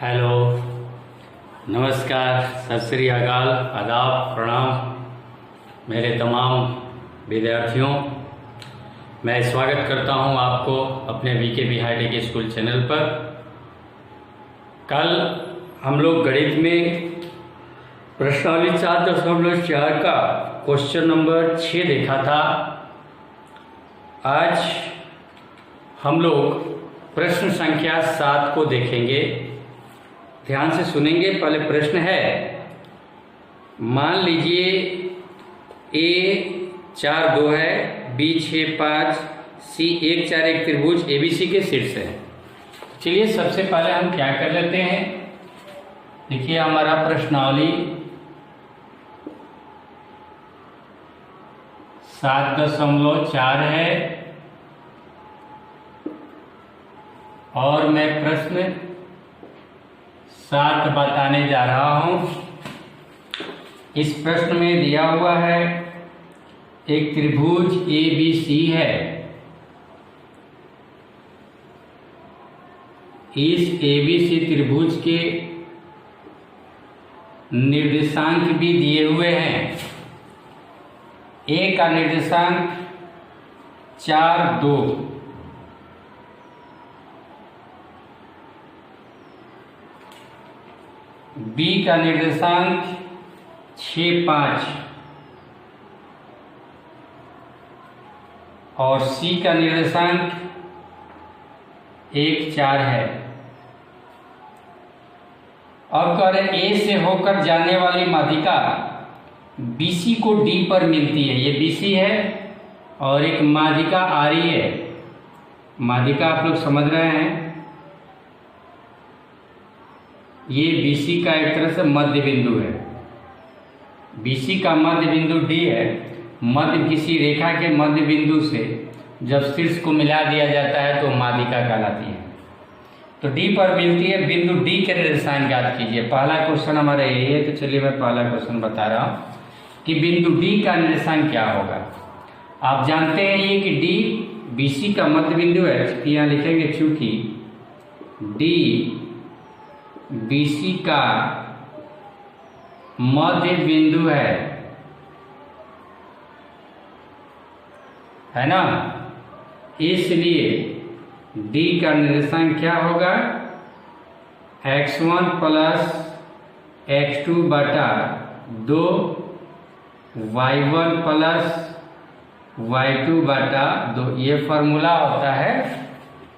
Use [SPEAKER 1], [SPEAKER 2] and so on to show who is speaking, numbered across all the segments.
[SPEAKER 1] Hello, नमस्कार, सत श्री अकाल, आदाब, प्रणाम मेरे तमाम विद्यार्थियों। मैं स्वागत करता हूं आपको अपने वीके हाईटेक स्कूल चैनल पर। कल हम लोग गणित में प्रश्नावली 4.4 का क्वेश्चन नंबर 6 देखा था। आज हम लोग प्रश्न संख्या 7 को देखेंगे। ध्यान से सुनेंगे। पहले प्रश्न है, मान लीजिए A 4 2 है, B 6 5, C 1 4 एक त्रिभुज ABC के शीर्ष है। चलिए सबसे पहले हम क्या कर लेते हैं। देखिए हमारा प्रश्नावली 7.4 है और मैं प्रश्न 7 बताने जा रहा हूं। इस प्रश्न में दिया हुआ है एक त्रिभुज ABC है। इस ABC त्रिभुज के निर्देशांक भी दिए हुए हैं। A का निर्देशांक 4 2, B का निर्देशांक 6 5 और C का निर्देशांक 1 4 है। अब कह रहे A से होकर जाने वाली माध्यिका BC को D पर मिलती है। ये BC है और एक माध्यिका RE है। माध्यिका आप लोग समझ रहे हैं, ये BC का एक तरह से मध्य बिंदु है। BC का मध्य बिंदु D है। मध्य किसी रेखा के मध्य बिंदु से जब शीर्ष को मिला दिया जाता है तो माध्यिका कहलाती है। तो D पर मिलती है। बिंदु D के निर्देशांक ज्ञात कीजिए। पहला क्वेश्चन हमारा यही है। तो चलिए मैं पहला क्वेश्चन बता रहा हूँ कि बिंदु D का निर्देशांक क्या होगा। आप जानते हैं ये कि D BC का मध्य बिंदु है। यहाँ लिखेंगे चूंकि D BC का मध्य बिंदु है ना, इसलिए D का निर्देशांक क्या होगा, x1 प्लस x2 बटा 2, y1 प्लस y2 बटा 2। ये फॉर्मूला होता है।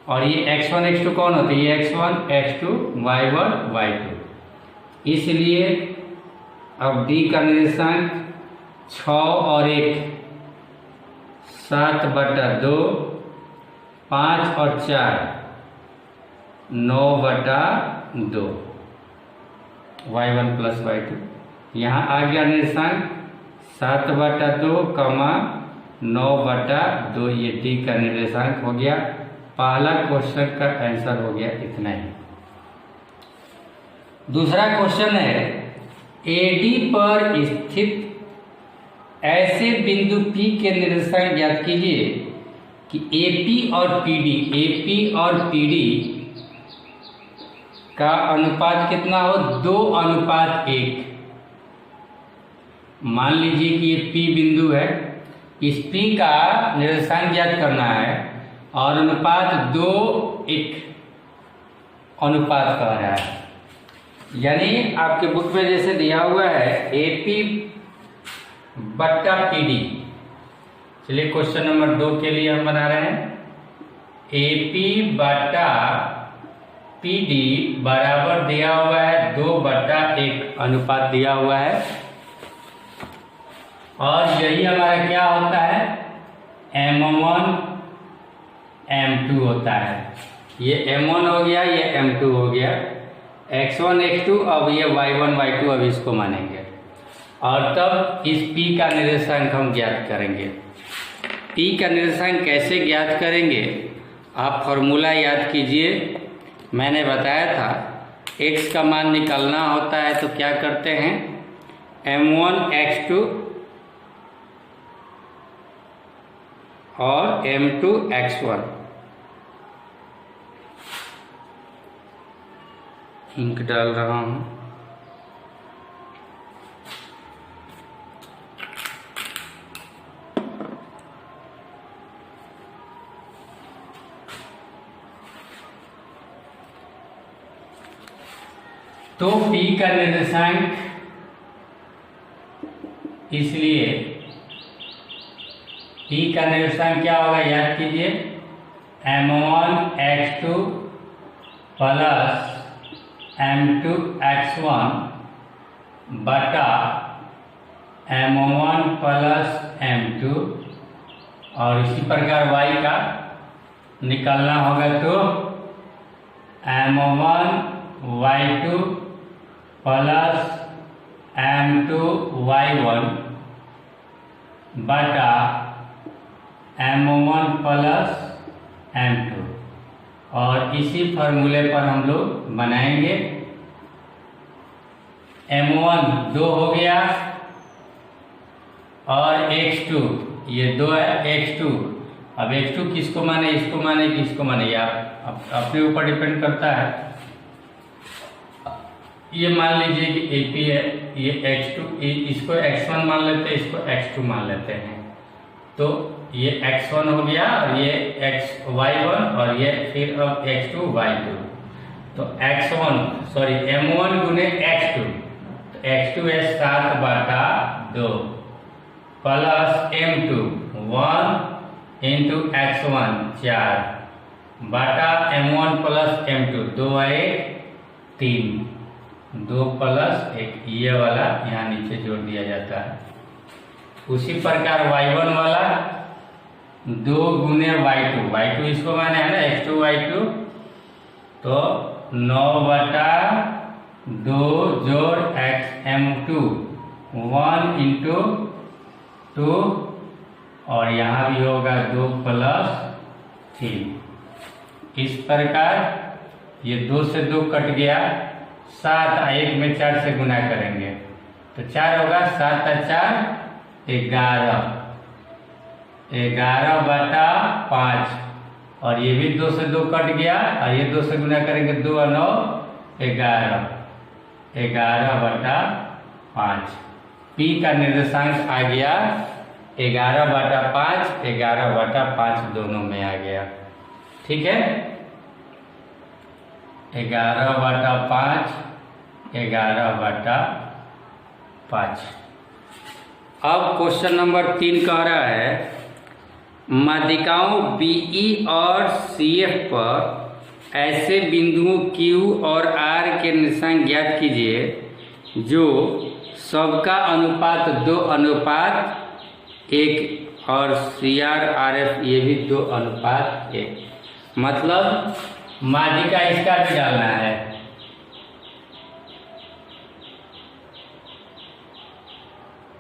[SPEAKER 1] और ये x1 x2 कौन होते हैं, ये x1 x2 y1 y2। इसलिए अब D का निर्देशांक 6 और 1 7 बटा 2, 5 और 4 9 बटा 2, y1 प्लस y2। यहाँ आ गया निर्देशांक 7 बटा 2, 9 बटा 2। ये D का निर्देशांक हो गया। पहला क्वेश्चन का आंसर हो गया इतना ही। दूसरा क्वेश्चन है, AD पर स्थित ऐसे बिंदु P के निर्देशांक ज्ञात कीजिए कि AP और PD का अनुपात कितना हो, 2:1। मान लीजिए कि ये P बिंदु है। इस P का निर्देशांक ज्ञात करना है और अनुपात 2:1 अनुपात कह रहा है। यानी आपके बुक में जैसे दिया हुआ है AP बट्टा PD। चलिए क्वेश्चन नंबर 2 के लिए हम बना रहे हैं। AP बट्टा PD बराबर दिया हुआ है 2/1 अनुपात दिया हुआ है। और यही हमारा क्या होता है, M1 M2 होता है। ये M1 हो गया, ये M2 हो गया। x1 x2, अब ये y1 y2 अब इसको मानेंगे और तब इस P का निर्देशांक हम ज्ञात करेंगे। P का निर्देशांक कैसे ज्ञात करेंगे, आप फॉर्मूला याद कीजिए। मैंने बताया था x का मान निकालना होता है तो क्या करते हैं, M1 x2 और M2 x1। इंक डाल रहा हूँ। तो P का निर्देशांक, इसलिए P का निर्देशांक क्या होगा, याद कीजिए, m1x2 प्लस m2x1 बटा m1 प्लस m2, और इसी प्रकार y का निकालना होगा तो m1y2 प्लस m2y1 बटा m1 प्लस m2, और इसी फॉर्मूले पर हम लोग बनाएंगे। m1 2 हो गया और x2 ये 2 है, x2, अब x2 किसको माने, इसको माने कि इसको माने, या अपने ऊपर डिपेंड करता है। ये मान लीजिए कि AP है, ये x2, इसको x1 मान लेते हैं, इसको x2 मान लेते हैं, तो ये x1 हो गया और ये y1 और ये फिर अब x2 y2, तो m1 गुने x2, तो x2 है 7 बटा 2 प्लस m2 1 इंटू x1 4 बटा m1 प्लस m2 2 1 3 2 प्लस 1, ये वाला यहाँ नीचे जोड़ दिया जाता है। उसी प्रकार y1 वाला 2 गुने y2 इसको माने है ना x2 y2, तो 9 बटा 2 जोड़ m2 1 इंटू 2, और यहाँ भी होगा 2 प्लस 3। इस प्रकार ये 2 से 2 कट गया, 7 1 में 4 से गुना करेंगे तो 4 होगा, 7 4 11 बटा 5, और ये भी 2 से 2 कट गया, और ये 2 से गुना करेंगे 2 और 9 11 बटा 5। P का निर्देशांक आ गया 11 बटा 5, 11 बटा 5 दोनों में आ गया, ठीक है, 11 बटा 5, 11 बटा 5। अब क्वेश्चन नंबर 3 कह रहा है, माध्यिकाओं BE और CF पर ऐसे बिंदुओं Q और R के निर्देशांक ज्ञात कीजिए जो सबका अनुपात 2:1 और CR RF ये भी 2:1, मतलब माध्यिका इसका भी डालना है,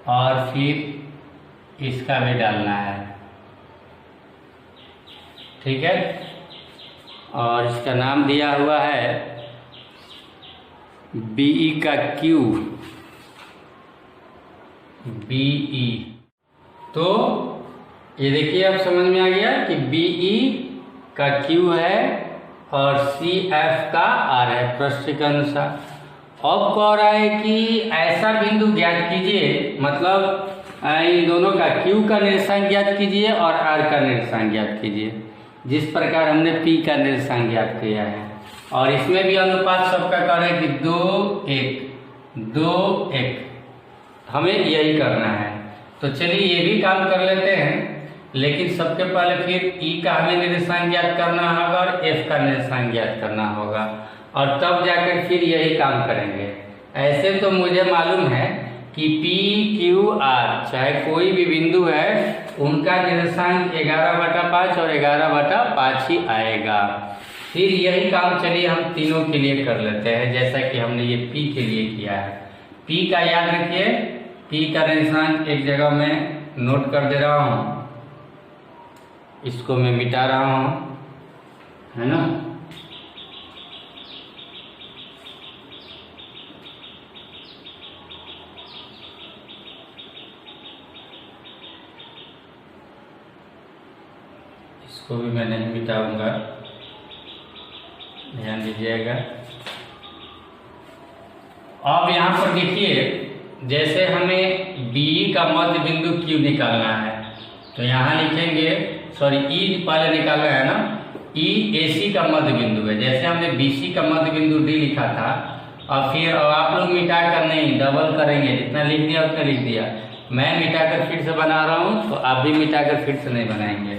[SPEAKER 1] और फिर इसका भी डालना है, ठीक है, और इसका नाम दिया हुआ है BE का Q, BE। तो ये देखिए अब समझ में आ गया कि BE का Q है और CF का R है पृष्ठ के अनुसार। अब कह रहा है कि ऐसा बिंदु ज्ञात कीजिए, मतलब इन दोनों का Q का निर्देशांक ज्ञात कीजिए और R का निर्देशांक ज्ञात कीजिए, जिस प्रकार हमने P का निर्देशांक ज्ञात किया है, और इसमें भी अनुपात सबका कह रहे हैं कि 2:1 हमें यही करना है। तो चलिए ये भी काम कर लेते हैं, लेकिन सबके पहले फिर E का हमें निर्देशांक ज्ञात करना होगा और F का निर्देशांक ज्ञात करना होगा, और तब जाकर फिर यही काम करेंगे। ऐसे तो मुझे मालूम है कि P Q R चाहे कोई भी बिंदु है, उनका निर्देशांक 11/5 और 11/5 ही आएगा। फिर यही काम चलिए हम तीनों के लिए कर लेते हैं, जैसा कि हमने ये P के लिए किया है। P का याद रखिए, P का निर्देशांक एक जगह में नोट कर दे रहा हूँ, इसको मैं मिटा रहा हूँ, है ना। इसको भी मैं नहीं मिटाऊंगा, ध्यान दीजिएगा। अब यहाँ पर देखिए, जैसे हमें बीई का मध्य बिंदु Q निकालना है, तो यहाँ लिखेंगे, सॉरी ई पहले निकालना है ना, ई AC का मध्य बिंदु है। जैसे हमने BC का मध्य बिंदु D लिखा था, और फिर आप लोग मिटा कर नहीं डबल करेंगे, जितना लिख दिया उतना लिख दिया। मैं मिटाकर फिर से बना रहा हूँ, तो आप भी मिटाकर फिर से नहीं बनाएंगे,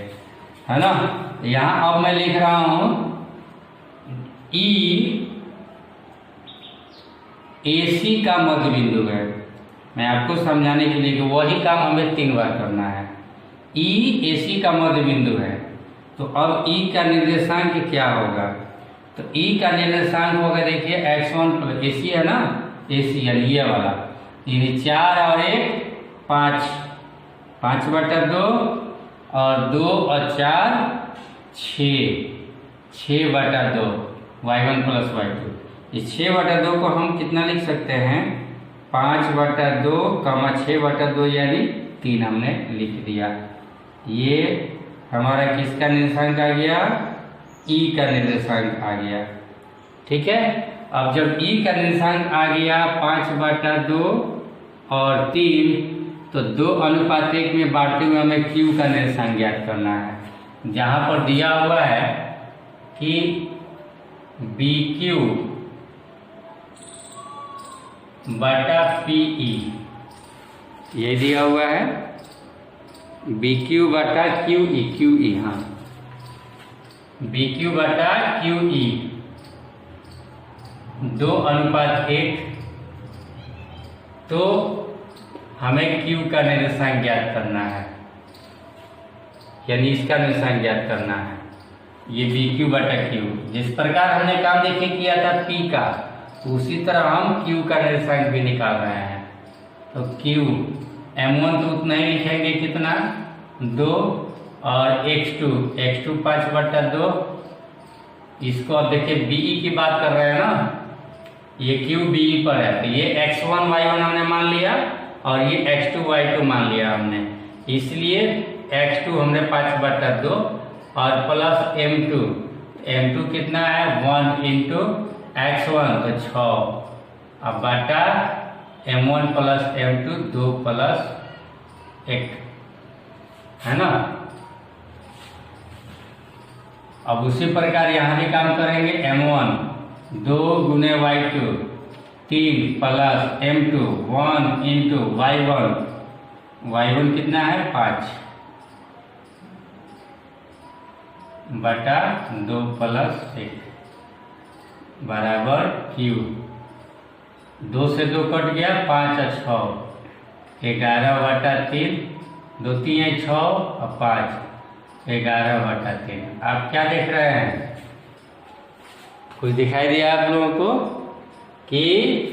[SPEAKER 1] है ना। यहाँ अब मैं लिख रहा हूँ ई AC का मध्य बिंदु है। मैं आपको समझाने के लिए कि वही काम हमें 3 बार करना है। ई AC का मध्य बिंदु है, तो अब ई का निर्देशांक क्या होगा? तो ई का निर्देशांक होगा, देखिए x1 प्लस AC है ना, AC यानी ये वाला, यानी 4 और 1 5, 5/2 और 2 और 4 6, 6/2 y1 प्लस y2। इस 6/2 को हम कितना लिख सकते हैं? 5/2 कमा 6/2 यानी 3 हमने लिख दिया। ये हमारा किसका निर्देशांक आ गया? ई का निर्देशांक आ गया। ठीक है, अब जब ई का निर्देशांक आ गया 5/2 और 3, तो 2:1 में बांटते हुए हमें क्यू का निर्देशांक ज्ञात करना है। जहाँ पर दिया हुआ है कि BQ बटा PE, ये दिया हुआ है BQ बटा QE, हाँ BQ बटा QE 2:1, तो हमें Q का निर्देशांक ज्ञात करना है, यानी इसका निर्देशांक ज्ञात करना है। ये BQ बटा Q, जिस प्रकार हमने काम देखे किया था P का, उसी तरह हम Q का निर्देशांक भी निकाल रहे हैं। तो Q M1 तो उतना ही लिखेंगे, कितना 2, और x2 5/2। इसको अब देखिए BE की बात कर रहे हैं ना, ये Q BE पर है, तो ये x1 y1 हमने मान लिया और ये x2 y2 मान लिया हमने, इसलिए x2 हमने 5/2 और प्लस M2 कितना है 1 इंटू x1 तो 6, अब बटा M1 प्लस M2 2 प्लस 1, है ना। अब उसी प्रकार यहाँ भी काम करेंगे, M1 2 गुने y2 3 plus M2 1 into y1 कितना है 5 बटा 2 प्लस 1 बराबर Q। 2 से 2 कट गया, 5 और 6 11/3, 2 3 6 और 5 11/3। आप क्या देख रहे हैं? कुछ दिखाई दिया आप लोगों को कि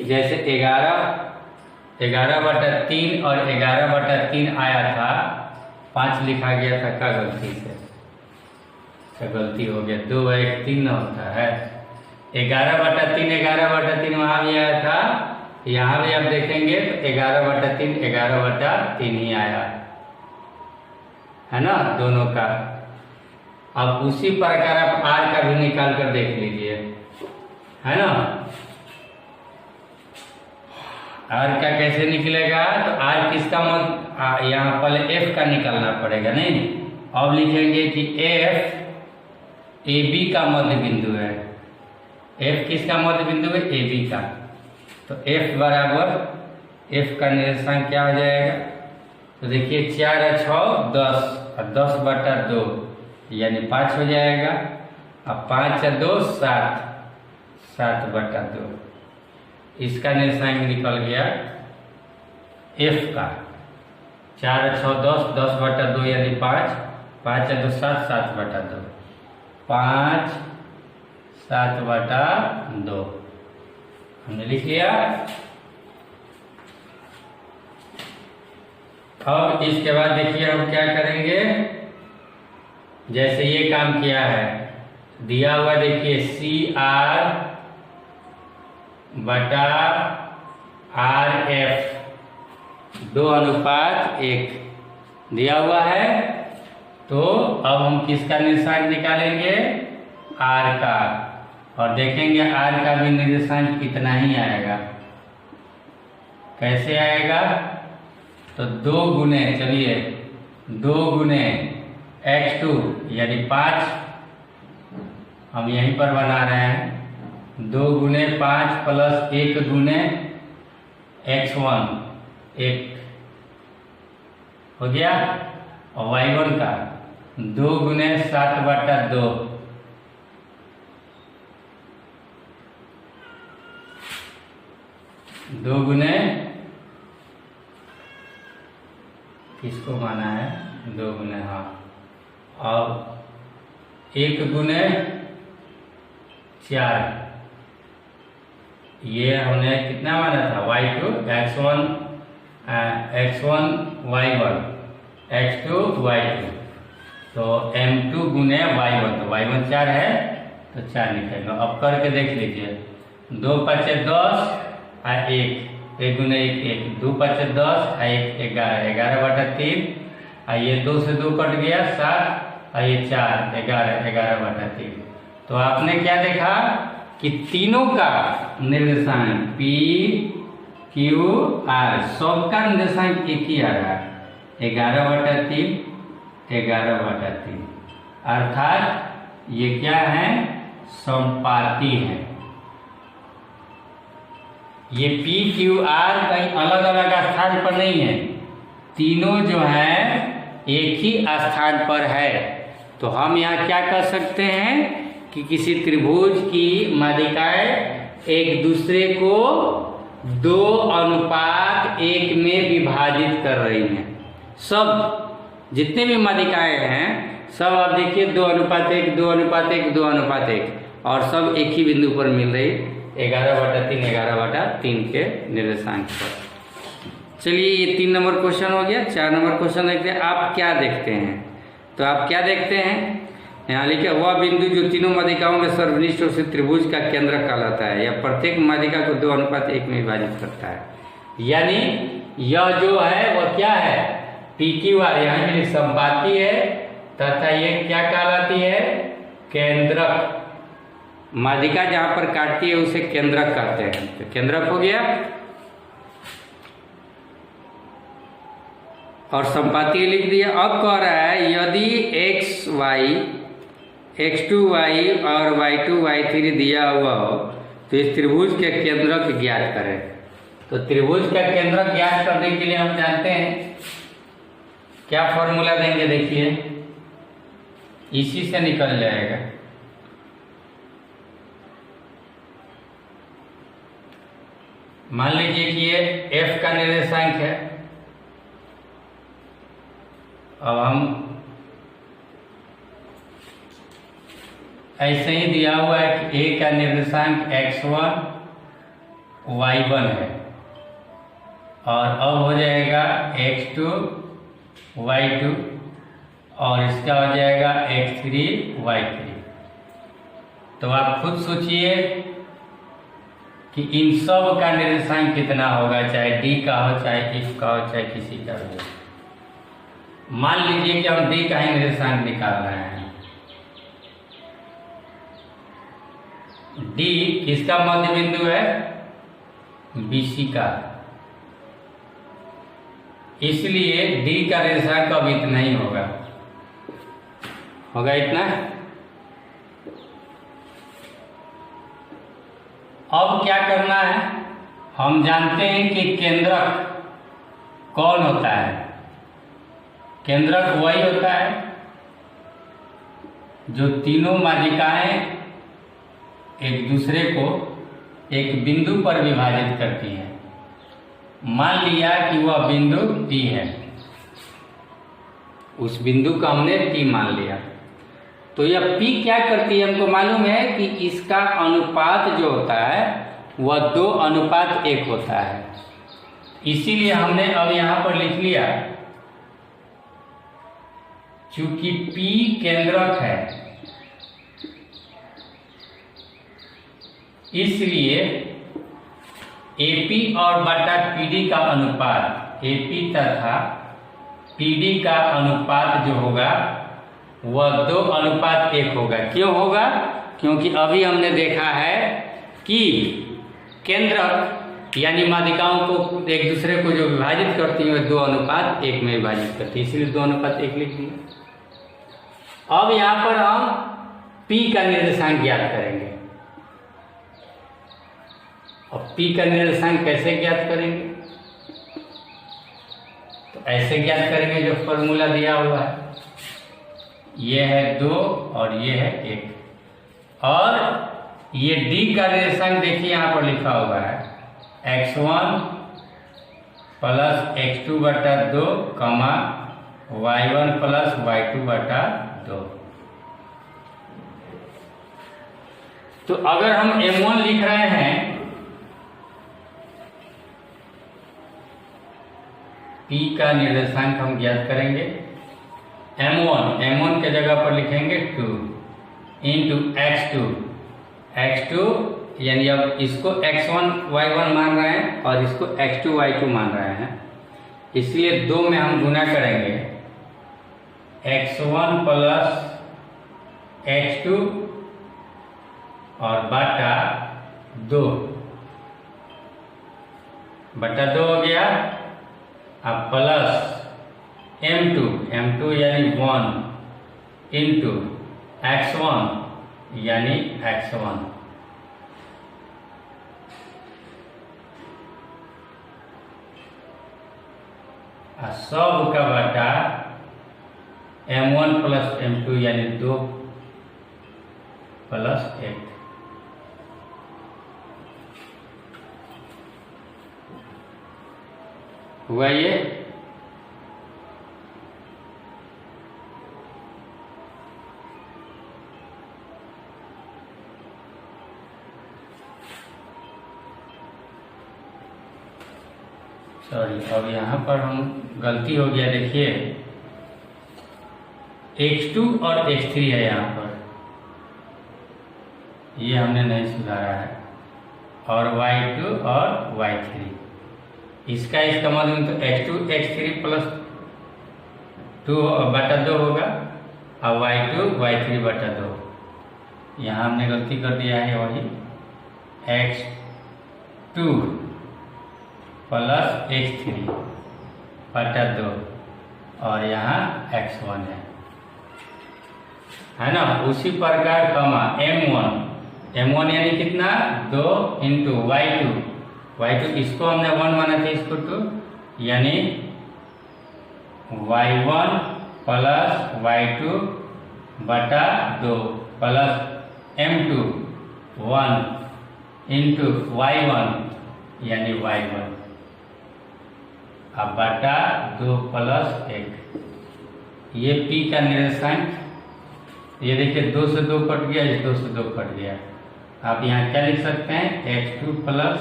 [SPEAKER 1] जैसे 11/3 और 11/3 आया था, 5 लिखा गया था, क्या गलती से गलती हो गया, 2 1 3 होता है। 11/3 वहाँ भी आया था, यहाँ भी आप देखेंगे तो 11/3 ही आया है ना, दोनों का। अब उसी प्रकार आप R का भी निकाल कर देख लीजिए, है ना। R का कैसे निकलेगा? तो R किसका मत, यहाँ पहले F का निकालना पड़ेगा, नहीं। अब लिखेंगे कि F AB का मध्य बिंदु है। F किसका मध्य बिंदु है? AB का। तो F बराबर, F का निर्देशांक क्या हो जाएगा? तो देखिए 4 और 6 10 और 10/2 यानी 5 हो जाएगा। अब 5 और 2 7, 7/2। इसका निर्देशांक निकल गया F का। 4 और 6 10, 10/2 यानी 5, 5 और 2 7, 7/2, 5 7/2 हमने लिख लिया। अब इसके बाद देखिए हम क्या करेंगे, जैसे ये काम किया है, दिया हुआ देखिए CR बटा RF 2:1 दिया हुआ है। तो अब हम किसका निर्देशांक निकालेंगे? R का, और देखेंगे R का भी निर्देशांक कितना ही आएगा। कैसे आएगा? तो 2 गुने, चलिए 2 गुने x2 यानी 5, हम यहीं पर बना रहे हैं। 2 गुने 5 प्लस 1 गुने x1, 1 हो गया। और y1 का 2 गुने 7/2, 2 गुने किसको माना है? 2 गुने, हाँ, और 1 गुने 4, ये हमने कितना माना था? y2 x1 y1 x2 y2, तो m2 गुने y1, तो y1 4 है तो 4 निकलेगा। अब करके देख लीजिए, 2 5 10 और 1 गुने 1, 2 5 10 और 1 11, 11/3, और ये 2 से 2 कट गया 7, और ये 4 11, 11/3। तो आपने क्या देखा कि तीनों का निर्देशांक P Q R सबका निर्देशांक एक ही आ रहा है, 11/3, 11/3, अर्थात ये क्या है? समपाती है। ये P Q R कहीं अलग अलग स्थान पर नहीं है, तीनों जो है एक ही स्थान पर है। तो हम यहाँ क्या कर सकते हैं कि किसी त्रिभुज की माध्यिकाएं एक दूसरे को 2:1 में विभाजित कर रही हैं। सब जितने भी माध्यिकाएं हैं सब आप देखिए 2:1, 2:1, 2:1, और सब एक ही बिंदु पर मिल रही, 11/3, 11/3 के निर्देशांक पर। चलिए ये 3 नंबर क्वेश्चन हो गया। 4 नंबर क्वेश्चन देखते हैं, आप क्या देखते हैं? तो आप क्या देखते हैं, यहाँ लिखे वह बिंदु जो तीनों माध्यिकाओं में सर्वनिष्ठ उसे त्रिभुज का केंद्र कहलाता है, या प्रत्येक माध्यिका को 2:1 में विभाजित करता है। यानी यह जो है वह क्या है? PQR, यहाँ मेरी संपाती है तथा ये क्या कहलाती है? केंद्रक। माध्यिका जहां पर काटती है उसे केंद्रक कहते हैं। तो केंद्रक हो गया। और संपाती लिख दिया। अब कह रहा है यदि xy, x2y और y2y3 दिया हुआ हो तो इस त्रिभुज के केंद्रक ज्ञात करें। तो त्रिभुज का केंद्रक ज्ञात करने के लिए हम जानते हैं क्या फॉर्मूला देंगे, देखिए इसी से निकल जाएगा। मान लीजिए कि ये f का निर्देशांक है। अब हम ऐसे ही दिया हुआ है कि a का निर्देशांक x1 y1 है, और अब हो जाएगा x2 y2, और इसका हो जाएगा x3 y3। तो आप खुद सोचिए कि इन सब का निर्देशांक कितना होगा, चाहे d का हो, चाहे f का हो, चाहे किसी का हो। मान लीजिए कि हम d का ही निर्देशांक निकाल रहे हैं। d किसका मध्य बिंदु है? BC का, इसलिए d का निर्देशांक अब इतना ही होगा इतना। अब क्या करना है, हम जानते हैं कि केंद्रक कौन होता है। केंद्रक वही होता है जो तीनों माध्यिकाएं एक दूसरे को एक बिंदु पर विभाजित करती हैं। मान लिया कि वह बिंदु P है, उस बिंदु का हमने P मान लिया। तो यह P क्या करती है, हमको मालूम है कि इसका अनुपात जो होता है वह 2:1 होता है। इसीलिए हमने अब यहाँ पर लिख लिया, चूंकि P केंद्रक है इसलिए AP और बटा PD का अनुपात, AP तथा PD का अनुपात जो होगा वह 2:1 होगा। क्यों होगा? क्योंकि अभी हमने देखा है कि केंद्रक यानी माध्यिकाओं को एक दूसरे को जो विभाजित करती है 2:1 में विभाजित करती है, इसलिए 2:1 लिख दिया। अब यहाँ पर हम P का निर्देशांक ज्ञात करेंगे। अब P का निर्देशांक कैसे ज्ञात करेंगे? तो ऐसे ज्ञात करेंगे जो फॉर्मूला दिया हुआ है, ये है 2 और ये है 1, और ये D का निर्देशांक देखिए यहाँ पर लिखा हुआ है x1 प्लस x2 बटा 2 कमा y1 प्लस y2 बटा 2। तो अगर हम M1 लिख रहे हैं, P का निर्देशांक हम ज्ञात करेंगे। M1 के जगह पर लिखेंगे 2 इंटू x2 यानी अब इसको x1 y1 मान रहे हैं और इसको x2 y2 मान रहे हैं, इसलिए 2 में हम गुना करेंगे x1 प्लस x2 और बटा 2 हो गया। अब प्लस M2 यानी 1 इंटू x1 यानी x1 सब का बटा M1 प्लस M2 यानी 2 प्लस 1। हुआ ये। सॉरी, अब यहाँ पर हम गलती हो गया, देखिए x2 और x3 है यहाँ पर, ये हमने नहीं सुधारा है, और y2 और y3, इसका मतलब तो x2 x3 प्लस 2 बटा 2 होगा, और y2 y3 बटा 2। यहाँ हमने गलती कर दिया है, वही x2 प्लस x3 बटा 2 और यहाँ x1 है ना। उसी प्रकार कमा M1 यानी कितना 2 इंटू y2 इसको हमने 1 माना था, इसको 2 यानी y1 प्लस y2 बटा 2 प्लस M2 1 इंटू y1 यानी y1 अब बटा 2 प्लस 1। ये P का निर्देशांक, ये देखिए 2 से 2 कट गया, ये 2 से 2 कट गया। आप यहाँ क्या लिख सकते हैं, x2 plus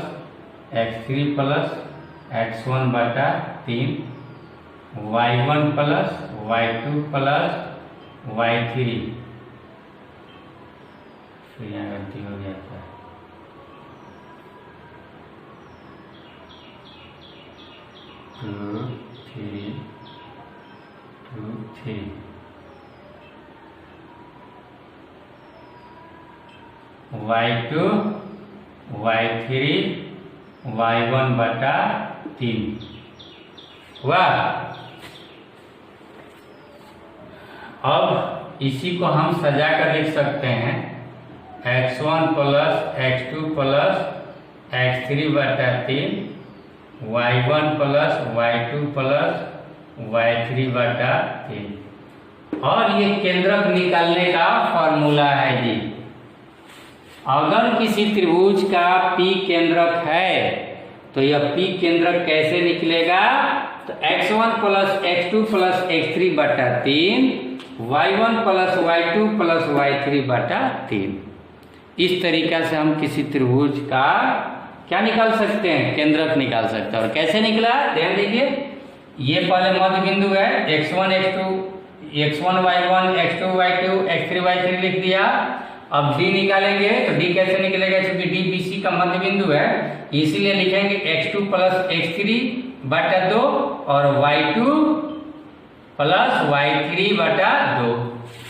[SPEAKER 1] x3 plus x1 बटा 3, y1 plus y2 plus y3। तो यहाँ गलती हो गया था, y2 y3 y1 बटा 3 हुआ। अब इसी को हम सजा कर लिख सकते हैं x1 plus x2 plus x3 बटा 3 y1 plus y2 plus y3 बटा 3। और ये केंद्रक निकालने का फॉर्मूला है जी। अगर किसी त्रिभुज का P केंद्रक है तो यह P केंद्रक कैसे निकलेगा, तो x1 plus x2 plus x3 बटा 3 y1 plus y2 plus y3 बटा 3। इस तरीका से हम किसी त्रिभुज का क्या निकाल सकते हैं, केंद्रक निकाल सकते हैं। और कैसे निकला, ध्यान दीजिए, ये पहले मध्य बिंदु है x1 y1 x2 y2 x3 y3 लिख दिया। अब D निकालेंगे तो D कैसे निकलेगा, क्योंकि D BC का मध्य बिंदु है, इसीलिए लिखेंगे x2 प्लस x3 बटा 2 और y2 प्लस y3 बटा 2।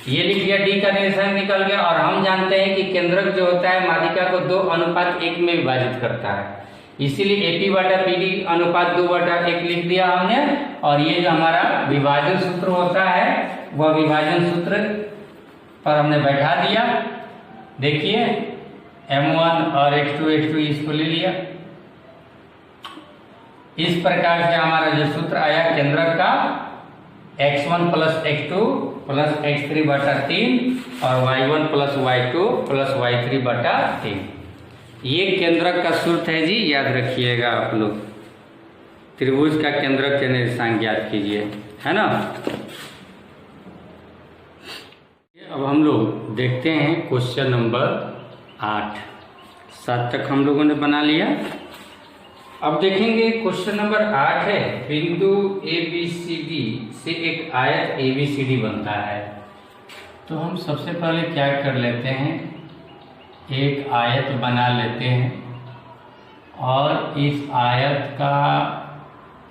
[SPEAKER 1] ये लिख दिया, D का निर्देशांक निकल गया। और हम जानते हैं कि केंद्रक जो होता है माध्यिका को 2:1 में विभाजित करता है, इसीलिए AP बटा BD अनुपात 2/1 लिख दिया हमने। और ये जो हमारा विभाजन सूत्र होता है वह विभाजन सूत्र पर हमने बैठा दिया। देखिए M1 और X2 इसको ले लिया। इस प्रकार से हमारा जो सूत्र आया केंद्रक का x1 + x2 + x3 बटा 3 और y1 + y2 + y3 बटा 3। ये केंद्रक का सूत्र है जी, याद रखिएगा आप लोग। त्रिभुज का केंद्रक के निर्देशांक ज्ञात कीजिए, है ना। अब हम लोग देखते हैं क्वेश्चन नंबर 8। 7 तक हम लोगों ने बना लिया। अब देखेंगे क्वेश्चन नंबर 8 है, बिंदु ABCD से एक आयत ABCD बनता है। तो हम सबसे पहले क्या कर लेते हैं, एक आयत बना लेते हैं और इस आयत का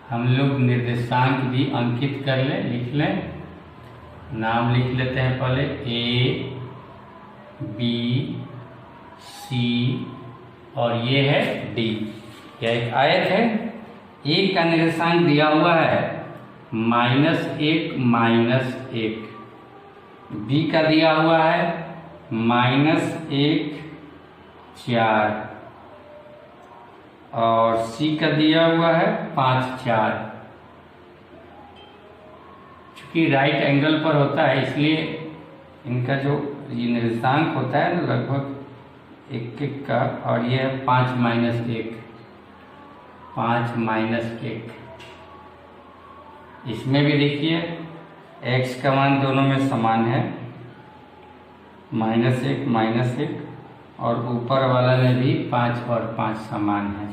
[SPEAKER 1] हम लोग निर्देशांक भी अंकित कर लें, लिख लें। नाम लिख लेते हैं पहले A B C और ये है D। यह एक आयत है। A का निर्देशांक दिया हुआ है -1 -1, B का दिया हुआ है -1 4 और C का दिया हुआ है 5 4। चूंकि राइट एंगल पर होता है इसलिए इनका जो ये निर्देशांक होता है ना लगभग 1 का, और ये है 5 -1 5 -1। इसमें भी देखिए x का मान दोनों में समान है -1 -1, और ऊपर वाला में भी 5 और 5 समान है,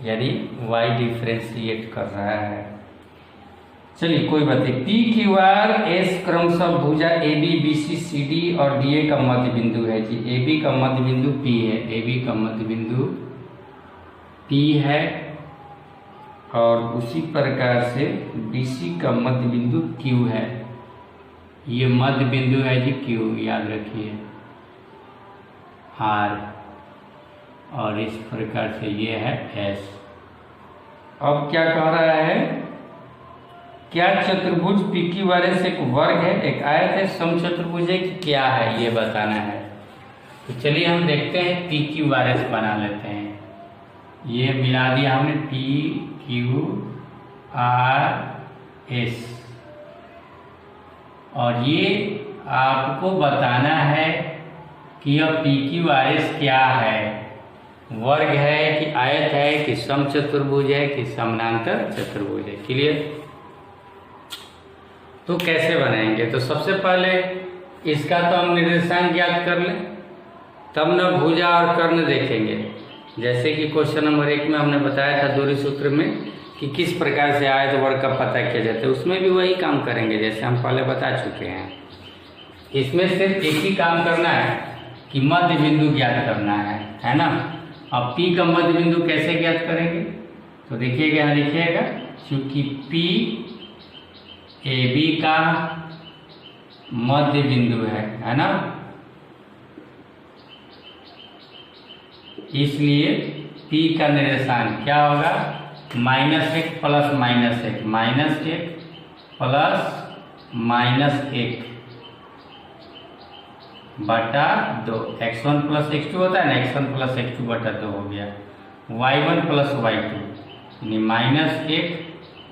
[SPEAKER 1] यानी y डिफ्रेंशिएट कर रहा है। चलिए कोई बात नहीं। PQR S क्रमशः भुजा AB BC CD और DA का मध्य बिंदु है जी। AB का मध्य बिंदु P है, AB का मध्य बिंदु P है, और उसी प्रकार से BC का मध्य बिंदु Q है। ये मध्य बिंदु है जी Q, याद रखिए R, और इस प्रकार से ये है S। अब क्या कह रहा है, क्या चतुर्भुज PQRS एक वर्ग है, एक आयत है, समचतुर्भुज है कि क्या है, ये बताना है। तो चलिए हम देखते हैं PQRS बना लेते हैं। ये मिला दिया हमने PQRS, और ये आपको बताना है कि यह PQRS क्या है, वर्ग है कि आयत है कि समचतुर्भुज है कि समानांतर चतुर्भुज है। क्लियर। तो कैसे बनाएंगे, तो सबसे पहले इसका तो हम निर्देशांक ज्ञात कर लें, तब न भुजा और कर्ण देखेंगे। जैसे कि क्वेश्चन नंबर 1 में हमने बताया था दूरी सूत्र में कि किस प्रकार से आयत वर्ग का पता किया जाता है, उसमें भी वही काम करेंगे जैसे हम पहले बता चुके हैं। इसमें सिर्फ एक ही काम करना है कि मध्य बिंदु ज्ञात करना है ना। अब P का मध्य बिंदु कैसे ज्ञात करेंगे, तो देखिएगा यहाँ लिखिएगा, क्योंकि P AB का मध्य बिंदु है ना, इसलिए P का निर्देशांक क्या होगा, -1 + -1 -1 + -1 बटा 2। x1 + x2 होता है ना, x1 + x2 बटा 2 हो गया। y1 + y2 यानी -1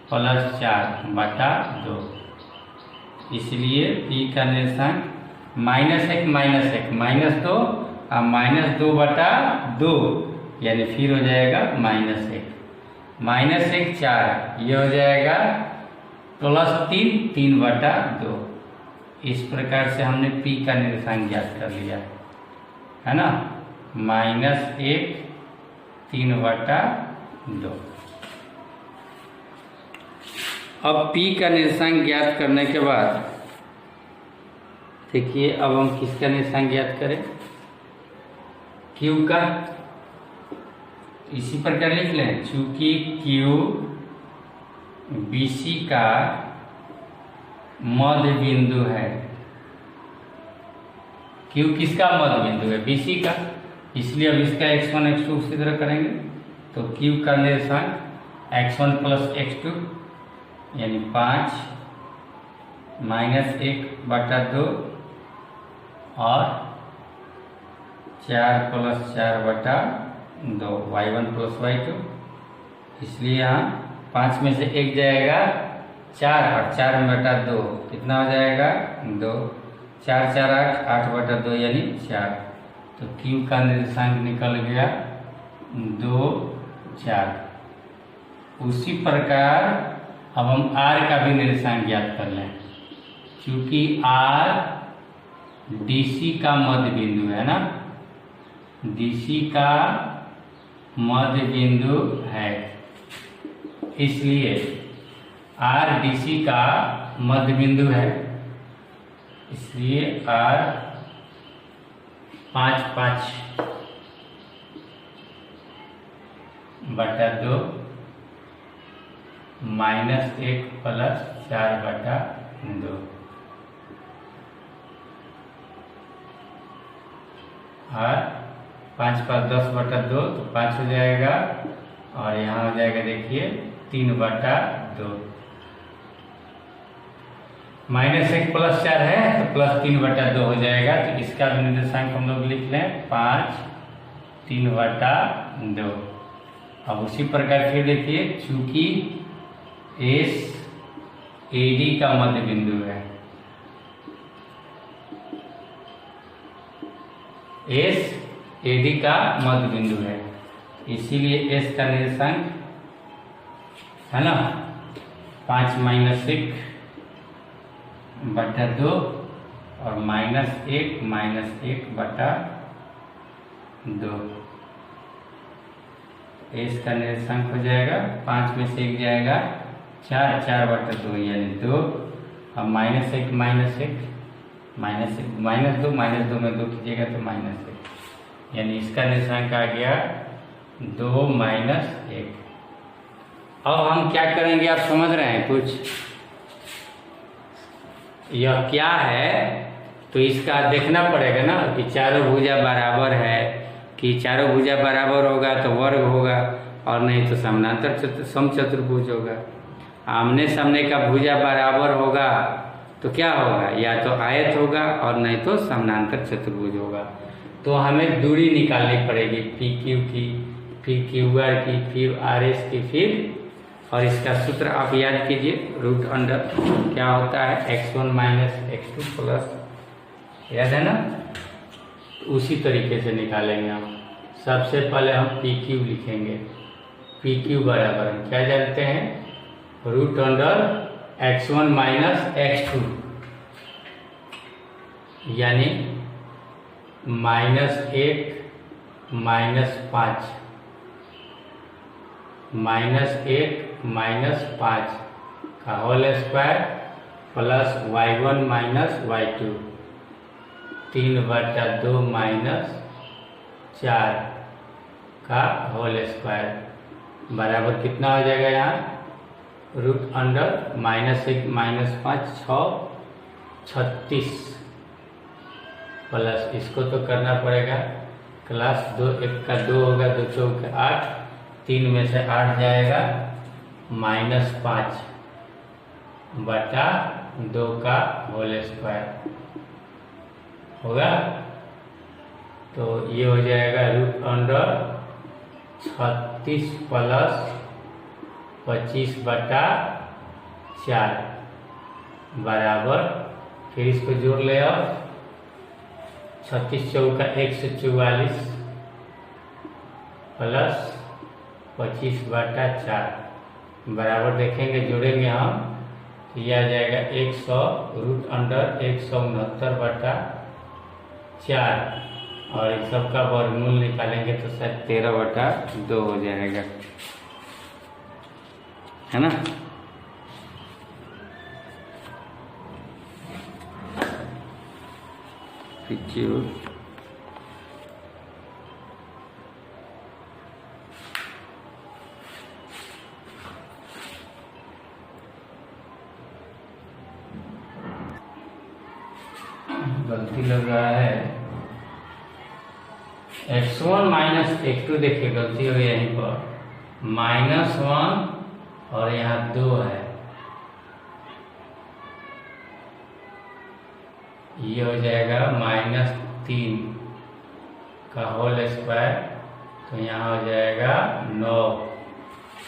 [SPEAKER 1] + 4 बटा 2। इसलिए P का निर्देशांक -1 -1 -2 और -2 बटा 2, यानी फिर हो जाएगा -1 -1 4, ये हो जाएगा +3 3 बटा 2। इस प्रकार से हमने P का निर्देशांक ज्ञात कर लिया है ना, -1 3 बटा 2। अब P का निर्देशांक ज्ञात करने के बाद देखिए अब हम किसका निर्देशांक ज्ञात करें, Q का। इसी प्रकार लिख लें, चूंकि Q BC का मध्य बिंदु है। Q किसका मध्य बिंदु है, BC का, इसलिए अब इसका x1 x2 उसी तरह करेंगे। तो क्यू का निर्देशांक x1 प्लस x2 यानी 5 -1/2 और 4 + 4/2 y1 + y2। इसलिए यहाँ 5 में से 1 जाएगा 4 और 4/2 कितना हो जाएगा 2। 4 4 8 8/2 यानी 4। तो Q का निर्देशांक निकल गया 2 4। उसी प्रकार अब हम R का भी निर्देशांक ज्ञात कर लें, क्योंकि R DC का मध्य बिंदु है ना, DC का मध्य बिंदु है, इसलिए R DC का मध्य बिंदु है, इसलिए R 5 5/2 -1 + 4/2 और 5 5 10/2 तो 5 हो जाएगा और यहाँ हो जाएगा देखिए 3/2। -1 + 4 है तो +3/2 हो जाएगा। तो इसका भी निर्देशांक हम लोग लिख लें 5 3/2। अब उसी प्रकार फिर देखिए, चूंकि एस AD का मध्य बिंदु है, एस AD का मध्य बिंदु है, इसीलिए एस का निर्देशांक है ना 5 - 1/2 और -1 -1/2। एस का निर्देशांक हो जाएगा 5 में से 1 जाएगा 4 4/2 यानी 2 और -1 -1 -2 में 2 कीजिएगा तो -1 यानी इसका निर्देशांक आ गया 2 - 1। अब हम क्या करेंगे आप समझ रहे हैं कुछ, यह क्या है तो इसका देखना पड़ेगा ना कि चारों भुजा बराबर है, कि चारों भुजा बराबर होगा तो वर्ग होगा और नहीं तो समानांतर समचतुर्भुज होगा। आमने सामने का भुजा बराबर होगा तो क्या होगा, या तो आयत होगा और नहीं तो समानांतर चतुर्भुज होगा। तो हमें दूरी निकालनी पड़ेगी PQ की, फिर QR की, फिर RS की, फिर और इसका सूत्र आप याद कीजिए, √अंडर क्या होता है x1 - x2 प्लस, याद है ना। उसी तरीके से निकालेंगे हम। सबसे पहले हम PQ लिखेंगे, PQ बराबर हम क्या जानते हैं √x1 - x2 यानी -1 - 5 -1 - 5 का whole square plus y1 - y2 3/2 -4 का होल स्क्वायर बराबर कितना हो जाएगा यहाँ √अंडर -1 - 5 6 36 प्लस इसको तो करना पड़ेगा क्लास 2 1 का 2 होगा 2 चौक 8 3 में से 8 जाएगा -5/2 का होल स्क्वायर होगा। तो ये हो जाएगा √अंडर 36 प्लस 25/4 बराबर, फिर इसको जोड़ ले और 36 चौका 144 प्लस 25/4 बराबर देखेंगे जोड़ेंगे हम तो यह आ जाएगा 100 √अंडर 169/4 और इस सब का वर्गमूल निकालेंगे तो शायद 13/2 हो जाएगा, है ना। गलती लग रहा है x1 - x2, देखिए गलती हो गई यहीं पर -1 और यहाँ 2 है, ये हो जाएगा -3 का होल स्क्वायर, तो यहाँ हो जाएगा 9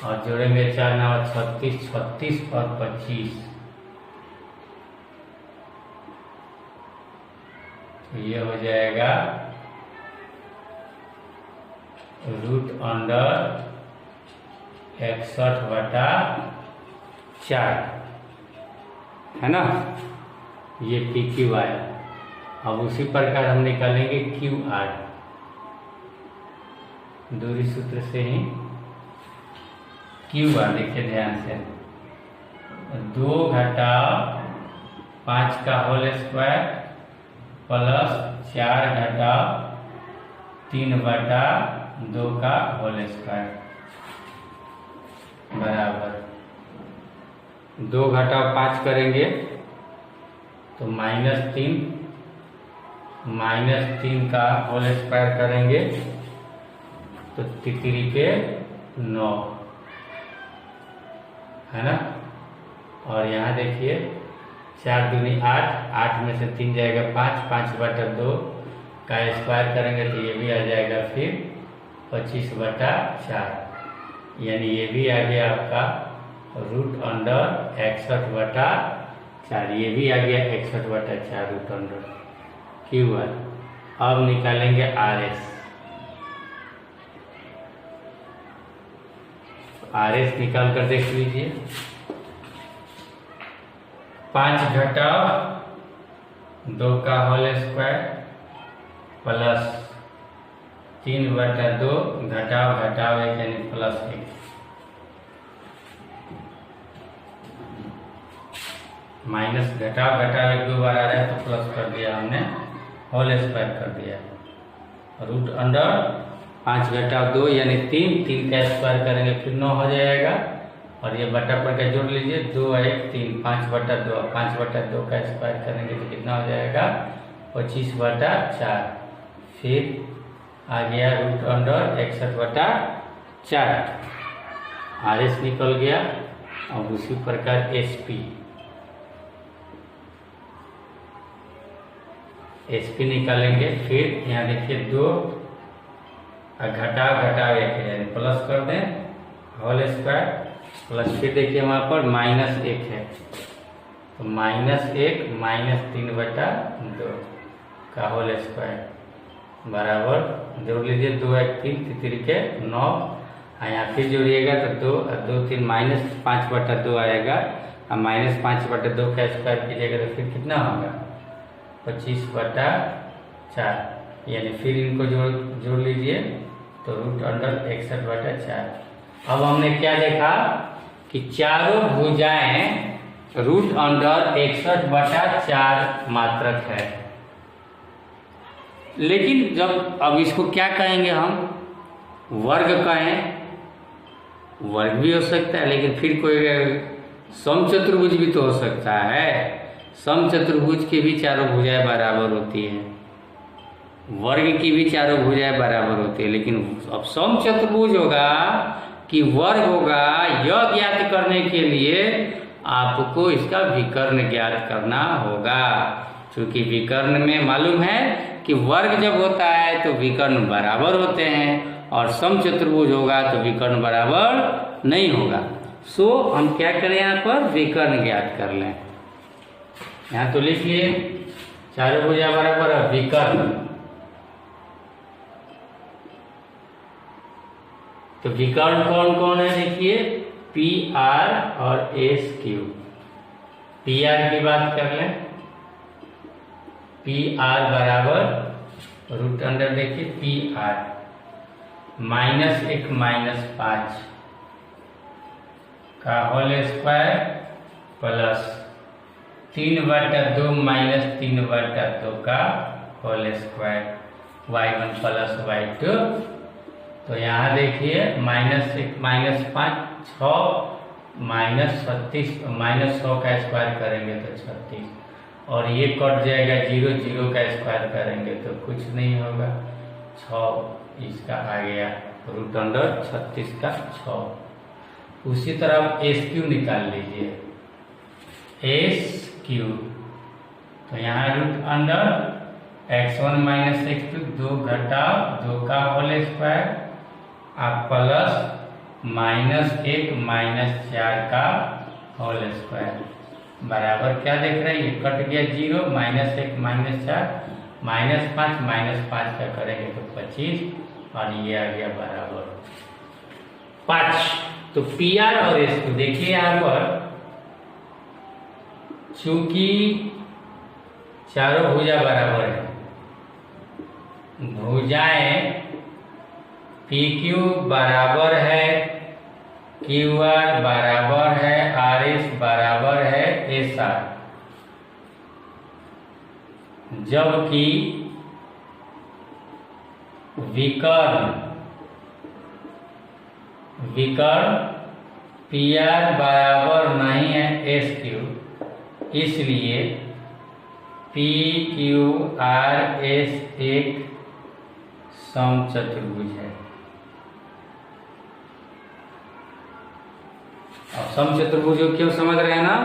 [SPEAKER 1] और जोड़ेंगे 4 9 36, 36 और 25, तो ये हो जाएगा √61/4 है ना, ये PQ आया। अब उसी प्रकार हम निकालेंगे QR, दूरी सूत्र से ही QR, देखिए ध्यान से, 2 घटाव 5 का होल स्क्वायर प्लस 4 घटाव 3/2 का होल स्क्वायर बराबर 2 घटाव 5 करेंगे तो -3 का होल स्क्वायर करेंगे तो 3 के 9 है ना। और यहाँ देखिए 4 दूनी 8, 8 में से 3 जाएगा 5, 5/2 का स्क्वायर करेंगे तो ये भी आ जाएगा फिर 25/4, यानी ये भी आ गया आपका √61/4, ये भी आ गया 61/4 √QR। अब निकालेंगे RS, RS निकाल कर देख लीजिए, 5 घटाव 2 का होल स्क्वायर प्लस 3/2 घटाव 1 यानी +1, माइनस घटाव 1 2 बार आ रहा है तो प्लस कर दिया हमने, होल स्क्वायर कर दिया, √5 घटाव 2 यानी 3 का स्क्वायर करेंगे फिर 9 हो जाएगा, और ये बटा पर का जोड़ लीजिए, 2 1 3, 5/2, 5/2 का स्क्वायर करेंगे तो कितना हो जाएगा 25/4, फिर आ गया √61/4, RS निकल गया। अब उसी प्रकार SP निकालेंगे, फिर यहाँ देखिए 2 घटाव 1 यानी प्लस कर दें होल स्क्वायर प्लस, फिर देखिए वहाँ पर -1 है तो -1 -3/2 का होल स्क्वायर बराबर, जोड़ लीजिए 2 1 3, 3 के 9, यहाँ फिर जोड़िएगा तो 2 2 3 -5/2 आएगा, और -5/2 का स्क्वायर कीजिएगा तो फिर कितना होगा 25/4, यानी फिर इनको जोड़ लीजिए तो √61/4। अब हमने क्या देखा कि चारों भुजाएं √61/4 मात्रक है, लेकिन जब अब इसको क्या कहेंगे हम, वर्ग कहें, वर्ग भी हो सकता है, लेकिन फिर कोई समचतुर्भुज भी तो हो सकता है, समचतुर्भुज की भी चारों भुजाएं बराबर होती हैं, वर्ग की भी चारों भुजाएं बराबर होती है, लेकिन अब समचतुर्भुज होगा कि वर्ग होगा, यह ज्ञात करने के लिए आपको इसका विकर्ण ज्ञात करना होगा, क्योंकि विकर्ण में मालूम है कि वर्ग जब होता है तो विकर्ण बराबर होते हैं, और समचतुर्भुज होगा तो विकर्ण बराबर नहीं होगा। सो हम क्या करें, यहाँ पर विकर्ण ज्ञात कर लें। यहाँ तो लिखिए चारों भुजा बराबर है, विकर्ण, तो विकर्ण कौन कौन है देखिए, PR और SQ। PR की बात कर लें, PR बराबर √, देखिए PR -1 -5 का होल स्क्वायर प्लस 3/2 -3/2 का whole square, y1 plus y2। तो यहाँ देखिए -1 -5 6 -36 -100 का स्क्वायर करेंगे तो 36, और ये कट जाएगा 0 0 का स्क्वायर करेंगे तो कुछ नहीं होगा, 6 इसका आ गया। √36 का 6। उसी तरह आप SQ निकाल लीजिए, SQ, तो यहाँ √x1 - x2 2 घटाओ 2 का होल स्क्वायर आप प्लस -1 - 4 का होल स्क्वायर बराबर क्या देख रहे हैं, ये कट गया 0, -1 - 4 -5 का करेंगे तो 25 और ये आ गया बराबर 5। तो PR और SQ देखिए यहाँ पर, चूंकि चारों भुजा बराबर है, भुजाएं PQ बराबर है, QR बराबर है, RS बराबर है SR, जबकि विकर्ण PR बराबर नहीं है SQ, इसलिए PQRS एक समचतुर्भुज है। अब समचतुर्भुज क्यों समझ रहे हैं ना,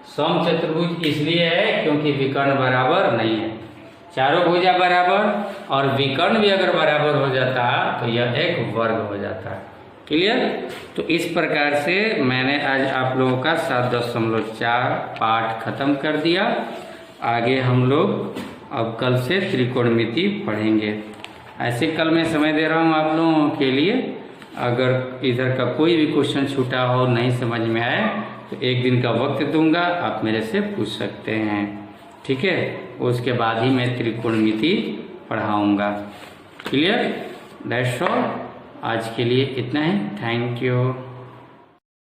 [SPEAKER 1] समचतुर्भुज इसलिए है क्योंकि विकर्ण बराबर नहीं है। चारों भुजा बराबर और विकर्ण भी अगर बराबर हो जाता तो यह एक वर्ग हो जाता। क्लियर? तो इस प्रकार से मैंने आज आप लोगों का 7.4 पाठ खत्म कर दिया। आगे हम लोग अब कल से त्रिकोणमिति पढ़ेंगे। ऐसे कल मैं समय दे रहा हूँ आप लोगों के लिए, अगर इधर का कोई भी क्वेश्चन छूटा हो, नहीं समझ में आए तो एक दिन का वक्त दूंगा, आप मेरे से पूछ सकते हैं। ठीक है? उसके बाद ही मैं त्रिकोणमिति पढ़ाऊंगा। क्लियर? दैट्स ऑल, आज के लिए इतना ही। Thank you.